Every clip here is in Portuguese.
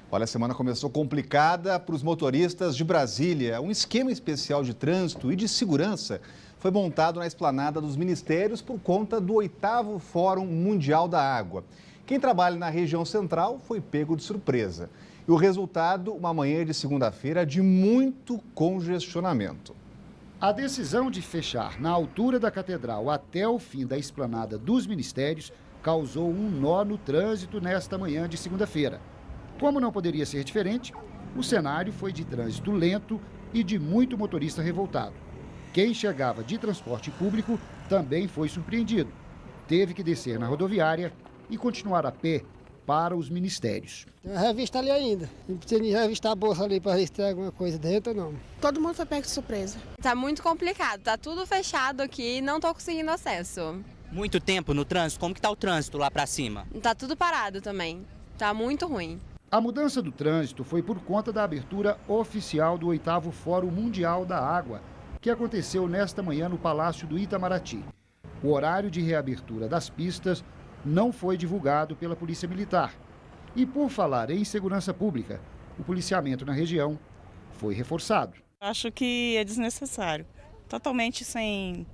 Olha, a semana começou complicada para os motoristas de Brasília. Um esquema especial de trânsito e de segurança foi montado na esplanada dos ministérios por conta do 8º Fórum Mundial da Água. Quem trabalha na região central foi pego de surpresa. E o resultado, uma manhã de segunda-feira de muito congestionamento. A decisão de fechar na altura da catedral até o fim da esplanada dos ministérios causou um nó no trânsito nesta manhã de segunda-feira. Como não poderia ser diferente, o cenário foi de trânsito lento e de muito motorista revoltado. Quem chegava de transporte público também foi surpreendido. Teve que descer na rodoviária e continuar a pé para os ministérios. Tem uma revista ali ainda. Não precisa nem revistar a bolsa ali para ver se tem alguma coisa dentro ou não. Todo mundo foi pego de surpresa. Tá muito complicado, tá tudo fechado aqui e não tô conseguindo acesso. Muito tempo no trânsito? Como que tá o trânsito lá para cima? Tá tudo parado também, tá muito ruim. A mudança do trânsito foi por conta da abertura oficial do 8º Fórum Mundial da Água, que aconteceu nesta manhã no Palácio do Itamaraty. O horário de reabertura das pistas não foi divulgado pela Polícia Militar. E por falar em segurança pública, o policiamento na região foi reforçado. Acho que é desnecessário, totalmente sem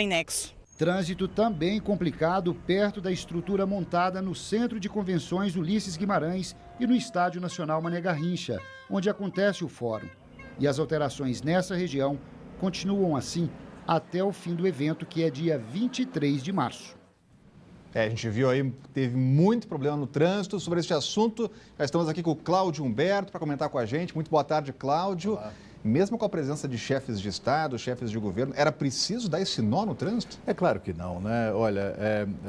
nexo. Trânsito também complicado perto da estrutura montada no Centro de Convenções Ulisses Guimarães e no Estádio Nacional Mané Garrincha, onde acontece o fórum. E as alterações nessa região continuam assim até o fim do evento, que é dia 23 de março. A gente viu aí, teve muito problema no trânsito. Sobre este assunto, já estamos aqui com o Cláudio Humberto para comentar com a gente. Muito boa tarde, Cláudio. Olá. Mesmo com a presença de chefes de Estado, chefes de governo, era preciso dar esse nó no trânsito? É claro que não, né? Olha,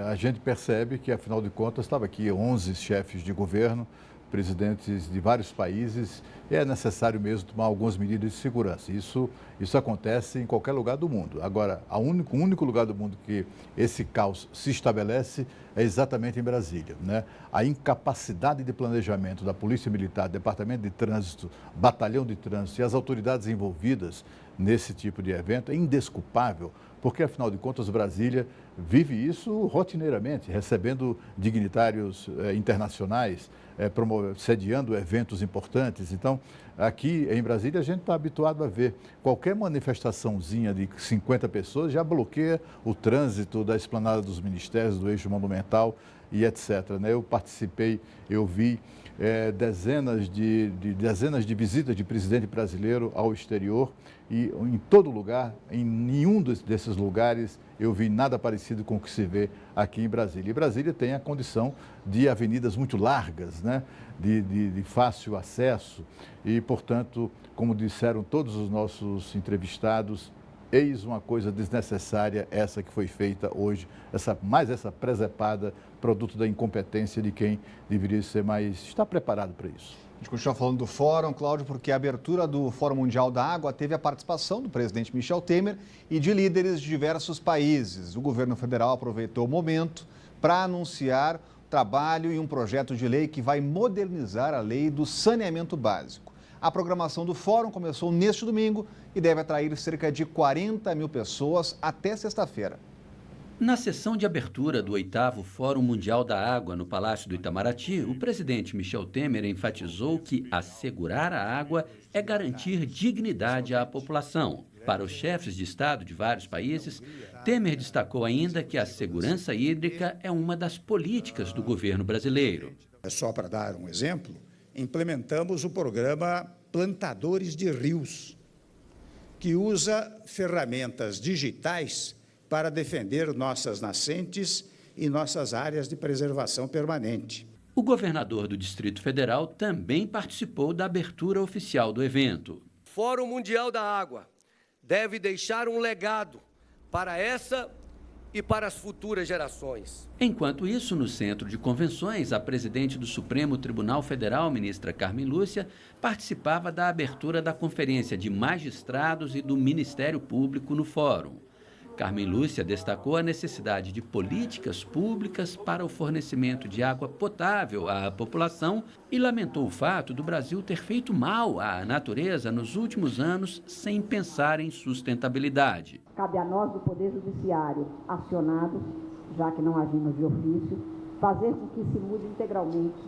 a gente percebe que, afinal de contas, estava aqui 11 chefes de governo, presidentes de vários países, e é necessário mesmo tomar algumas medidas de segurança. Isso acontece em qualquer lugar do mundo. Agora, o único lugar do mundo que esse caos se estabelece é exatamente em Brasília, né? A incapacidade de planejamento da Polícia Militar, Departamento de Trânsito, Batalhão de Trânsito e as autoridades envolvidas nesse tipo de evento é indesculpável, porque, afinal de contas, Brasília vive isso rotineiramente, recebendo dignitários internacionais, sediando eventos importantes. Então, aqui em Brasília, a gente está habituado a ver qualquer manifestaçãozinha de 50 pessoas já bloqueia o trânsito da esplanada dos ministérios, do eixo monumental e etc. Né? Eu participei, eu vi dezenas de visitas de presidente brasileiro ao exterior e em todo lugar, em nenhum desses lugares, eu vi nada parecido com o que se vê aqui em Brasília. E Brasília tem a condição de avenidas muito largas, né? de fácil acesso e, portanto, como disseram todos os nossos entrevistados, eis uma coisa desnecessária essa que foi feita hoje, essa presepada, produto da incompetência de quem deveria estar preparado para isso. A gente continua falando do fórum, Cláudio, porque a abertura do Fórum Mundial da Água teve a participação do presidente Michel Temer e de líderes de diversos países. O governo federal aproveitou o momento para anunciar o trabalho e um projeto de lei que vai modernizar a lei do saneamento básico. A programação do fórum começou neste domingo e deve atrair cerca de 40 mil pessoas até sexta-feira. Na sessão de abertura do 8º Fórum Mundial da Água no Palácio do Itamaraty, o presidente Michel Temer enfatizou que assegurar a água é garantir dignidade à população. Para os chefes de Estado de vários países, Temer destacou ainda que a segurança hídrica é uma das políticas do governo brasileiro. Só para dar um exemplo, implementamos o programa Plantadores de Rios, que usa ferramentas digitais para defender nossas nascentes e nossas áreas de preservação permanente. O governador do Distrito Federal também participou da abertura oficial do evento. O Fórum Mundial da Água deve deixar um legado para essa e para as futuras gerações. Enquanto isso, no Centro de Convenções, a presidente do Supremo Tribunal Federal, ministra Carmen Lúcia, participava da abertura da Conferência de Magistrados e do Ministério Público no Fórum. Carmen Lúcia destacou a necessidade de políticas públicas para o fornecimento de água potável à população e lamentou o fato do Brasil ter feito mal à natureza nos últimos anos sem pensar em sustentabilidade. Cabe a nós do Poder Judiciário, acionados, já que não agimos de ofício, fazer com que se mude integralmente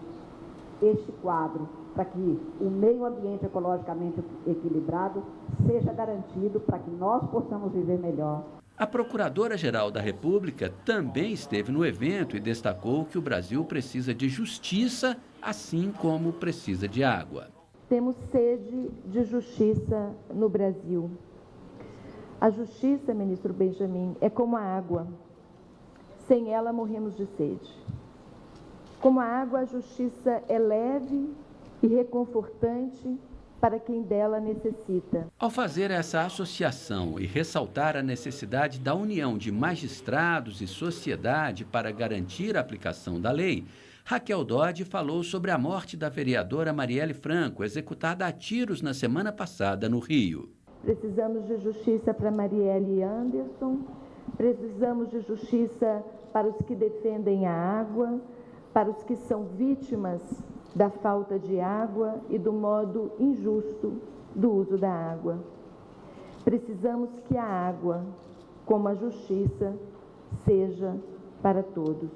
este quadro para que o meio ambiente ecologicamente equilibrado seja garantido para que nós possamos viver melhor. A Procuradora-Geral da República também esteve no evento e destacou que o Brasil precisa de justiça, assim como precisa de água. Temos sede de justiça no Brasil. A justiça, ministro Benjamin, é como a água. Sem ela, morremos de sede. Como a água, a justiça é leve e reconfortante para quem dela necessita. Ao fazer essa associação e ressaltar a necessidade da união de magistrados e sociedade para garantir a aplicação da lei, Raquel Dodge falou sobre a morte da vereadora Marielle Franco, executada a tiros na semana passada no Rio. Precisamos de justiça para Marielle Anderson, precisamos de justiça para os que defendem a água, para os que são vítimas da falta de água e do modo injusto do uso da água. Precisamos que a água, como a justiça, seja para todos.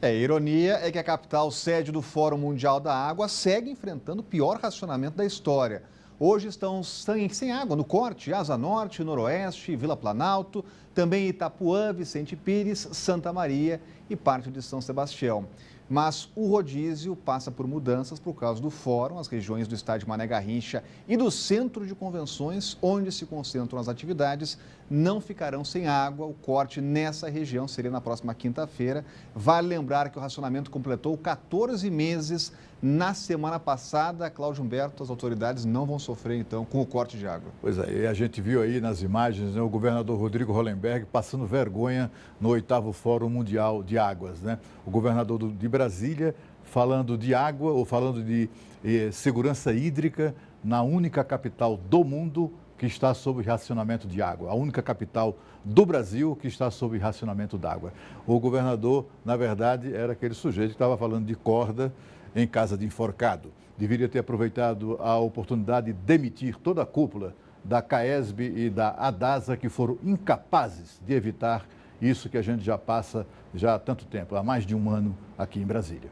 A ironia é que a capital sede do Fórum Mundial da Água segue enfrentando o pior racionamento da história. Hoje estão sem água no Corte, Asa Norte, Noroeste, Vila Planalto, também Itapuã, Vicente Pires, Santa Maria e parte de São Sebastião. Mas o rodízio passa por mudanças por causa do fórum. As regiões do estádio Mané Garrincha e do centro de convenções, onde se concentram as atividades, não ficarão sem água. O corte nessa região seria na próxima quinta-feira. Vale lembrar que o racionamento completou 14 meses na semana passada. Cláudio Humberto, as autoridades não vão sofrer, então, com o corte de água. Pois é, e a gente viu aí nas imagens, né, o governador Rodrigo Hollenberg passando vergonha no 8º Fórum Mundial de Águas, né? O governador de Brasília falando de água ou falando de segurança hídrica na única capital do mundo que está sob racionamento de água, a única capital do Brasil que está sob racionamento d'água. O governador, na verdade, era aquele sujeito que estava falando de corda em casa de enforcado. Deveria ter aproveitado a oportunidade de demitir toda a cúpula da CAESB e da ADASA, que foram incapazes de evitar isso que a gente já passa já há tanto tempo, há mais de um ano aqui em Brasília.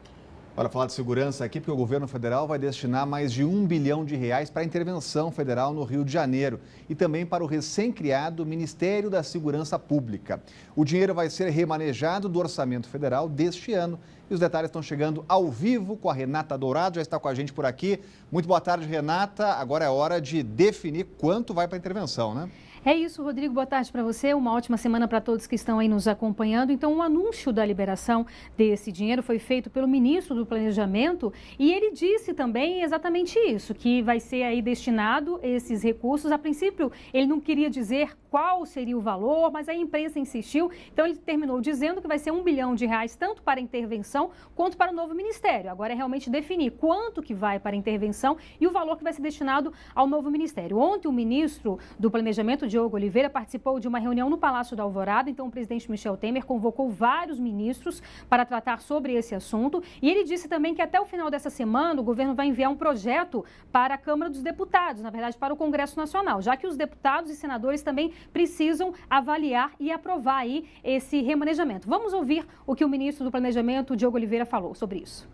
Para falar de segurança aqui, porque o governo federal vai destinar mais de R$1 bilhão para a intervenção federal no Rio de Janeiro e também para o recém-criado Ministério da Segurança Pública. O dinheiro vai ser remanejado do orçamento federal deste ano. E os detalhes estão chegando ao vivo com a Renata Dourado, já está com a gente por aqui. Muito boa tarde, Renata. Agora é hora de definir quanto vai para a intervenção, né? É isso, Rodrigo. Boa tarde para você. Uma ótima semana para todos que estão aí nos acompanhando. Então, o anúncio da liberação desse dinheiro foi feito pelo ministro do Planejamento e ele disse também exatamente isso, que vai ser aí destinado esses recursos. A princípio, ele não queria dizer qual seria o valor, mas a imprensa insistiu. Então, ele terminou dizendo que vai ser R$1 bilhão tanto para a intervenção quanto para o novo ministério. Agora é realmente definir quanto que vai para a intervenção e o valor que vai ser destinado ao novo ministério. Ontem, o ministro do Planejamento, Diogo Oliveira, participou de uma reunião no Palácio da Alvorada. Então, o presidente Michel Temer convocou vários ministros para tratar sobre esse assunto. E ele disse também que até o final dessa semana o governo vai enviar um projeto para a Câmara dos Deputados, na verdade para o Congresso Nacional, já que os deputados e senadores também precisam avaliar e aprovar aí esse remanejamento. Vamos ouvir o que o ministro do Planejamento, Diogo Oliveira, falou sobre isso.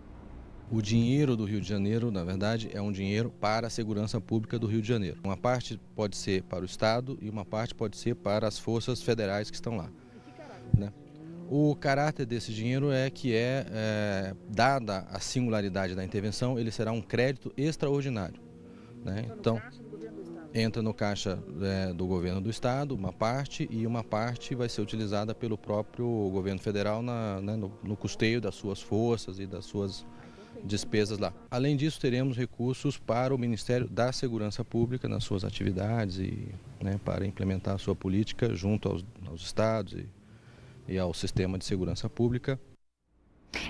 O dinheiro do Rio de Janeiro, na verdade, é um dinheiro para a segurança pública do Rio de Janeiro. Uma parte pode ser para o Estado e uma parte pode ser para as forças federais que estão lá, né? O caráter desse dinheiro é que dada a singularidade da intervenção, ele será um crédito extraordinário, né? Então, entra no caixa do governo do Estado, uma parte, e uma parte vai ser utilizada pelo próprio governo federal no custeio das suas forças e das suas despesas lá. Além disso, teremos recursos para o Ministério da Segurança Pública nas suas atividades e para implementar a sua política junto aos estados e ao sistema de segurança pública.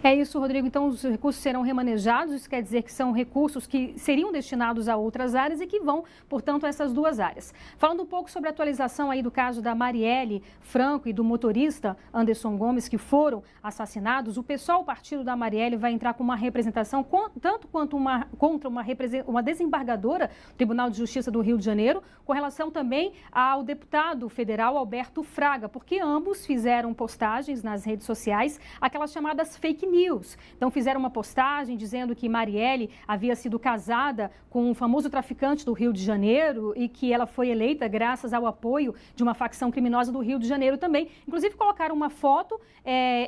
É isso, Rodrigo. Então, os recursos serão remanejados. Isso quer dizer que são recursos que seriam destinados a outras áreas e que vão, portanto, a essas duas áreas. Falando um pouco sobre a atualização aí do caso da Marielle Franco e do motorista Anderson Gomes, que foram assassinados, o PSOL, o partido da Marielle, vai entrar com uma representação tanto quanto contra uma desembargadora do Tribunal de Justiça do Rio de Janeiro, com relação também ao deputado federal Alberto Fraga, porque ambos fizeram postagens nas redes sociais, aquelas chamadas fake fake news. Então fizeram uma postagem dizendo que Marielle havia sido casada com um famoso traficante do Rio de Janeiro e que ela foi eleita graças ao apoio de uma facção criminosa do Rio de Janeiro também. Inclusive colocaram uma foto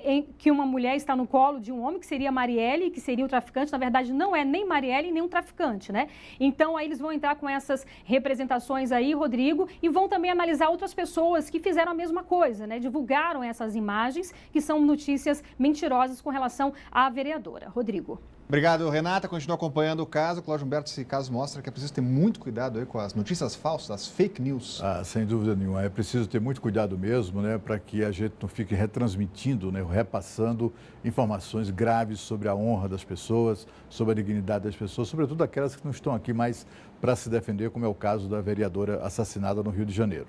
em que uma mulher está no colo de um homem, que seria Marielle, que seria o traficante. Na verdade, não é nem Marielle nem um traficante, né? Então aí eles vão entrar com essas representações aí, Rodrigo, e vão também analisar outras pessoas que fizeram a mesma coisa, né? Divulgaram essas imagens, que são notícias mentirosas com relação à vereadora. Rodrigo. Obrigado, Renata. Continua acompanhando o caso. Cláudio Humberto, esse caso mostra que é preciso ter muito cuidado aí com as notícias falsas, as fake news. Sem dúvida nenhuma. É preciso ter muito cuidado mesmo, né, para que a gente não fique retransmitindo, né, repassando informações graves sobre a honra das pessoas, sobre a dignidade das pessoas, sobretudo aquelas que não estão aqui mais para se defender, como é o caso da vereadora assassinada no Rio de Janeiro.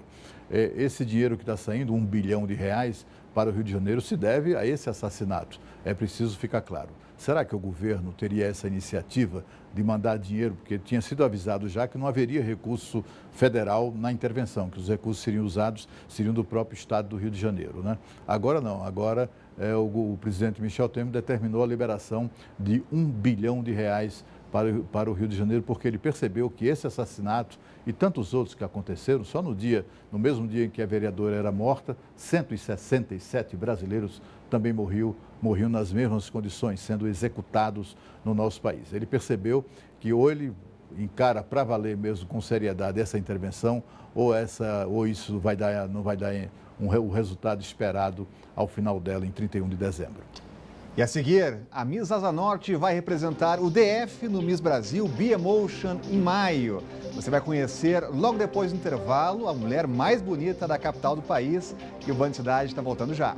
Esse dinheiro que está saindo, R$1 bilhão para o Rio de Janeiro, se deve a esse assassinato. É preciso ficar claro. Será que o governo teria essa iniciativa de mandar dinheiro? Porque tinha sido avisado já que não haveria recurso federal na intervenção, que os recursos seriam do próprio estado do Rio de Janeiro, né? Agora não, agora o presidente Michel Temer determinou a liberação de R$1 bilhão para o Rio de Janeiro, porque ele percebeu que esse assassinato e tantos outros que aconteceram, só no mesmo dia em que a vereadora era morta, 167 brasileiros também morriam nas mesmas condições, sendo executados no nosso país. Ele percebeu que ou ele encara para valer mesmo com seriedade essa intervenção, ou isso não vai dar o resultado esperado ao final dela em 31 de dezembro. E a seguir, a Miss Asa Norte vai representar o DF no Miss Brasil Be-Emotion em maio. Você vai conhecer, logo depois do intervalo, a mulher mais bonita da capital do país. E o Band Cidade está voltando já.